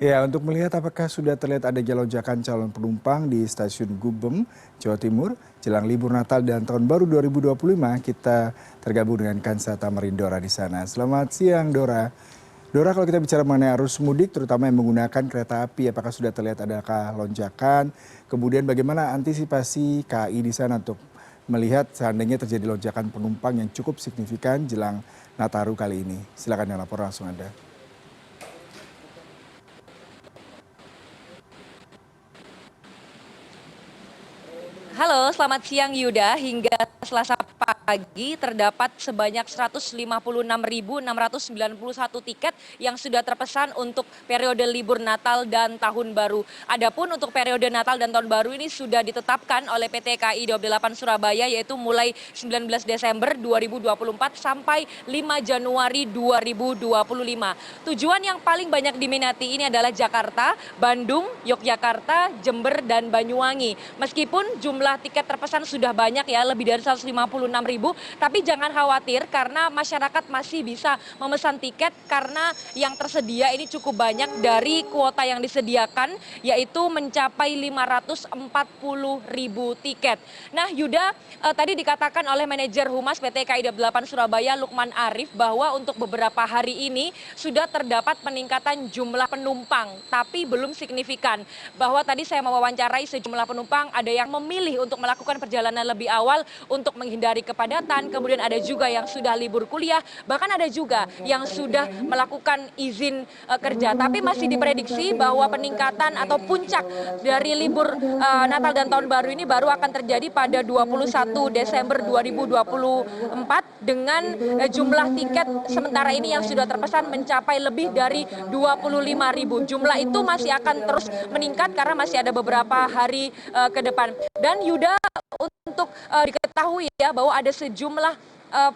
Ya, untuk melihat apakah sudah terlihat adanya lonjakan calon penumpang di stasiun Gubeng, Jawa Timur, jelang libur Natal dan Tahun Baru 2025, kita tergabung dengan Kansa Tamarindora di sana. Selamat siang, Dora. Dora, kalau kita bicara mengenai arus mudik, terutama yang menggunakan kereta api, apakah sudah terlihat adakah lonjakan? Kemudian bagaimana antisipasi KAI di sana untuk melihat seandainya terjadi lonjakan penumpang yang cukup signifikan jelang Nataru kali ini? Silakan yang lapor langsung Anda. Halo, selamat siang Yuda. Hingga Selasa pagi terdapat sebanyak 156.691 tiket yang sudah terpesan untuk periode libur Natal dan Tahun Baru. Adapun untuk periode Natal dan Tahun Baru ini sudah ditetapkan oleh PT KAI 28 Surabaya, yaitu mulai 19 Desember 2024 sampai 5 Januari 2025. Tujuan yang paling banyak diminati ini adalah Jakarta, Bandung, Yogyakarta, Jember, dan Banyuwangi. Meskipun jumlah tiket terpesan sudah banyak ya, lebih dari 156.000, tapi jangan khawatir karena masyarakat masih bisa memesan tiket karena yang tersedia ini cukup banyak dari kuota yang disediakan, yaitu mencapai 540.000 tiket. Nah Yuda, tadi dikatakan oleh manajer Humas PT KAI 28 Surabaya Lukman Arif bahwa untuk beberapa hari ini sudah terdapat peningkatan jumlah penumpang, tapi belum signifikan. Bahwa tadi saya mewawancarai sejumlah penumpang, ada yang memilih untuk melakukan perjalanan lebih awal untuk menghindari kepadatan, kemudian ada juga yang sudah libur kuliah, bahkan ada juga yang sudah melakukan izin kerja. Tapi masih diprediksi bahwa peningkatan atau puncak dari libur Natal dan Tahun Baru ini baru akan terjadi pada 21 Desember 2024 dengan jumlah tiket sementara ini yang sudah terpesan mencapai lebih dari 25.000. Jumlah itu masih akan terus meningkat karena masih ada beberapa hari ke depan. Dan Yuda, untuk diketahui ya bahwa ada sejumlah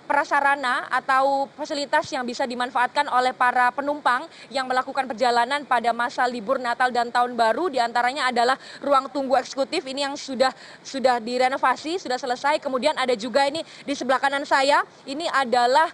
prasarana atau fasilitas yang bisa dimanfaatkan oleh para penumpang yang melakukan perjalanan pada masa libur Natal dan Tahun Baru. Di antaranya adalah ruang tunggu eksekutif ini yang sudah direnovasi, sudah selesai. Kemudian ada juga ini di sebelah kanan saya, ini adalah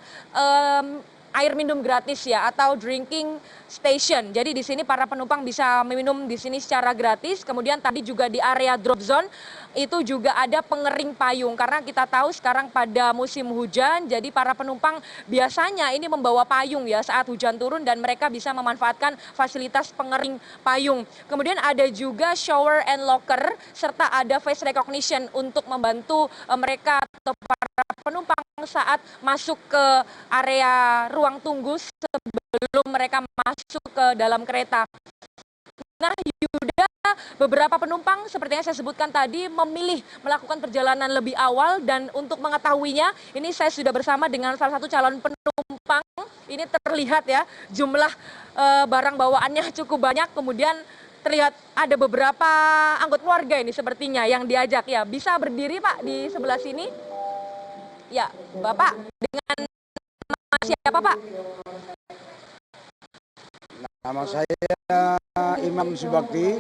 air minum gratis ya, atau drinking station. Jadi di sini para penumpang bisa meminum di sini secara gratis. Kemudian tadi juga di area drop zone itu juga ada pengering payung karena kita tahu sekarang pada musim hujan, jadi para penumpang biasanya ini membawa payung ya saat hujan turun dan mereka bisa memanfaatkan fasilitas pengering payung. Kemudian ada juga shower and locker serta ada face recognition untuk membantu mereka atau para penumpang saat masuk ke area ruang tunggu sebelum mereka masuk ke dalam kereta. Nah Yuda, beberapa penumpang seperti yang saya sebutkan tadi memilih melakukan perjalanan lebih awal, dan untuk mengetahuinya ini saya sudah bersama dengan salah satu calon penumpang. Ini terlihat ya jumlah barang bawaannya cukup banyak, kemudian terlihat ada beberapa anggota keluarga ini sepertinya yang diajak ya. Bisa berdiri Pak di sebelah sini? Ya, Bapak dengan siapa Pak? Nama saya Imam Subakti.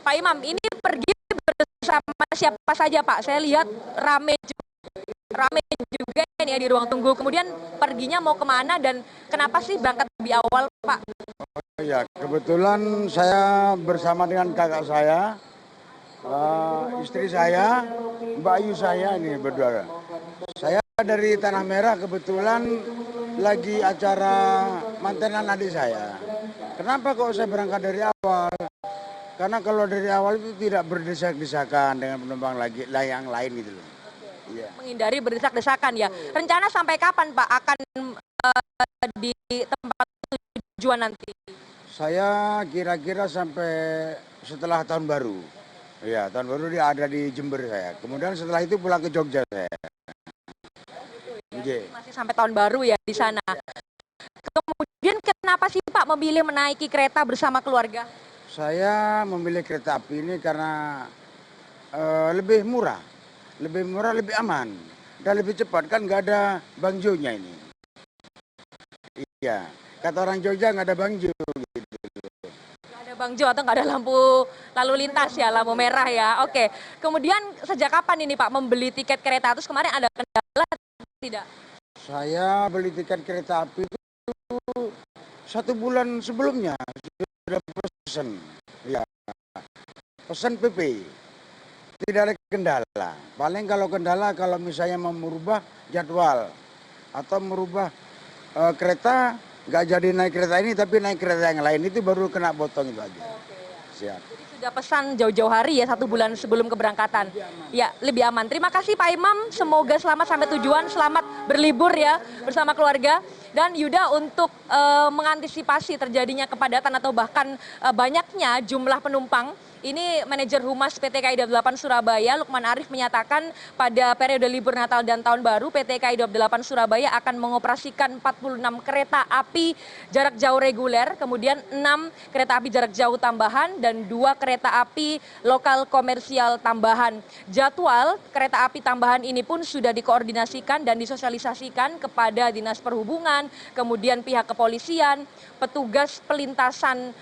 Pak Imam, ini pergi bersama siapa saja Pak? Saya lihat rame juga ini ya di ruang tunggu. Kemudian perginya mau kemana dan kenapa sih berangkat lebih awal Pak? Oh ya, kebetulan saya bersama dengan kakak saya, istri saya, Mbak Ayu saya ini berdua. Saya dari Tanah Merah, kebetulan lagi acara mantenan adik saya. Kenapa kok saya berangkat dari awal? Karena kalau dari awal itu tidak berdesak-desakan dengan penumpang lagi yang lain gitu loh. Iya. Menghindari berdesak-desakan ya. Rencana sampai kapan Pak akan di tempat tujuan nanti? Saya kira-kira sampai setelah tahun baru. Ya, tahun baru dia ada di Jember saya. Kemudian setelah itu pulang ke Jogja saya. Masih sampai tahun baru ya di sana. Kemudian kenapa sih Pak memilih menaiki kereta bersama keluarga? Saya memilih kereta api ini karena lebih murah, lebih aman, dan lebih cepat, kan nggak ada bangjonya ini. Iya, kata orang Jogja nggak ada bangjo. Nggak ada bangjo atau nggak ada lampu lalu lintas ya, lampu merah ya. Oke, kemudian sejak kapan ini Pak membeli tiket kereta? Terus kemarin ada kendala tidak? Saya beli tiket kereta api itu 1 bulan sebelumnya. sudah pesen, ya pesen PP, tidak ada kendala. Paling kalau kendala kalau misalnya mau merubah jadwal atau merubah kereta, nggak jadi naik kereta ini tapi naik kereta yang lain, itu baru kena potong itu aja. Siap. Jadi sudah pesan jauh-jauh hari ya, 1 bulan sebelum keberangkatan. Ya, lebih aman. Terima kasih Pak Imam, semoga selamat sampai tujuan, selamat berlibur ya bersama keluarga. Dan Yuda, untuk mengantisipasi terjadinya kepadatan atau bahkan banyaknya jumlah penumpang, ini manajer Humas PT KAI Daup 8 Surabaya, Lukman Arif, menyatakan pada periode libur Natal dan Tahun Baru, PT KAI Daup 8 Surabaya akan mengoperasikan 46 kereta api jarak jauh reguler, kemudian 6 kereta api jarak jauh tambahan, dan 2 kereta api lokal komersial tambahan. Jadwal kereta api tambahan ini pun sudah dikoordinasikan dan disosialisasikan kepada Dinas Perhubungan, kemudian pihak kepolisian, petugas pelintasan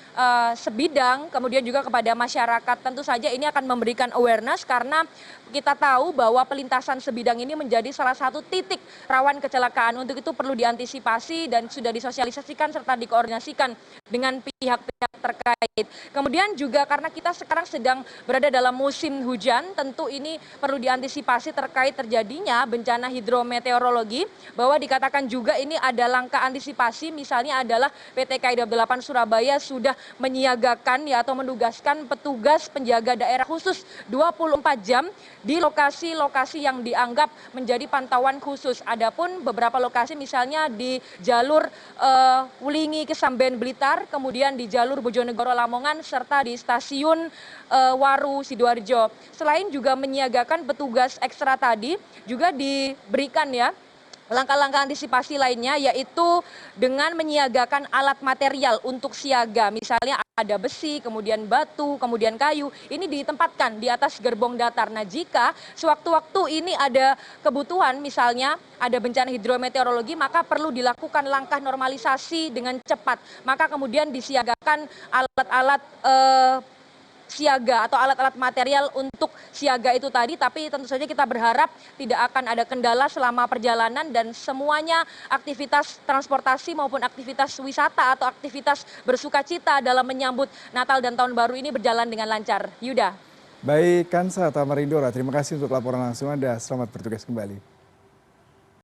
sebidang, kemudian juga kepada masyarakat. Tentu saja ini akan memberikan awareness karena kita tahu bahwa pelintasan sebidang ini menjadi salah satu titik rawan kecelakaan. Untuk itu perlu diantisipasi dan sudah disosialisasikan serta dikoordinasikan dengan pihak-pihak terkait. Kemudian juga karena kita sekarang sedang berada dalam musim hujan, tentu ini perlu diantisipasi terkait terjadinya bencana hidrometeorologi, bahwa dikatakan juga ini ada langkah antisipasi, misalnya adalah PT KAI Daup 8 Surabaya sudah menyiagakan ya atau menugaskan petugas penjaga daerah khusus 24 jam di lokasi-lokasi yang dianggap menjadi pantauan khusus. Adapun beberapa lokasi misalnya di jalur Wulingi ke Samben Blitar, kemudian di jalur Bojonegoro Lamongan, serta di stasiun Waru Sidoarjo. Selain juga menyiagakan petugas ekstra tadi, juga diberikan ya langkah-langkah antisipasi lainnya, yaitu dengan menyiagakan alat material untuk siaga. Misalnya ada besi, kemudian batu, kemudian kayu, ini ditempatkan di atas gerbong datar. Nah, jika sewaktu-waktu ini ada kebutuhan, misalnya ada bencana hidrometeorologi, maka perlu dilakukan langkah normalisasi dengan cepat. Maka kemudian disiagakan alat-alat siaga atau alat-alat material untuk siaga itu tadi. Tapi tentu saja kita berharap tidak akan ada kendala selama perjalanan dan semuanya aktivitas transportasi maupun aktivitas wisata atau aktivitas bersukacita dalam menyambut Natal dan Tahun Baru ini berjalan dengan lancar. Yuda. Baik, Kansa Tamarindora, terima kasih untuk laporan langsung Anda. Selamat bertugas kembali.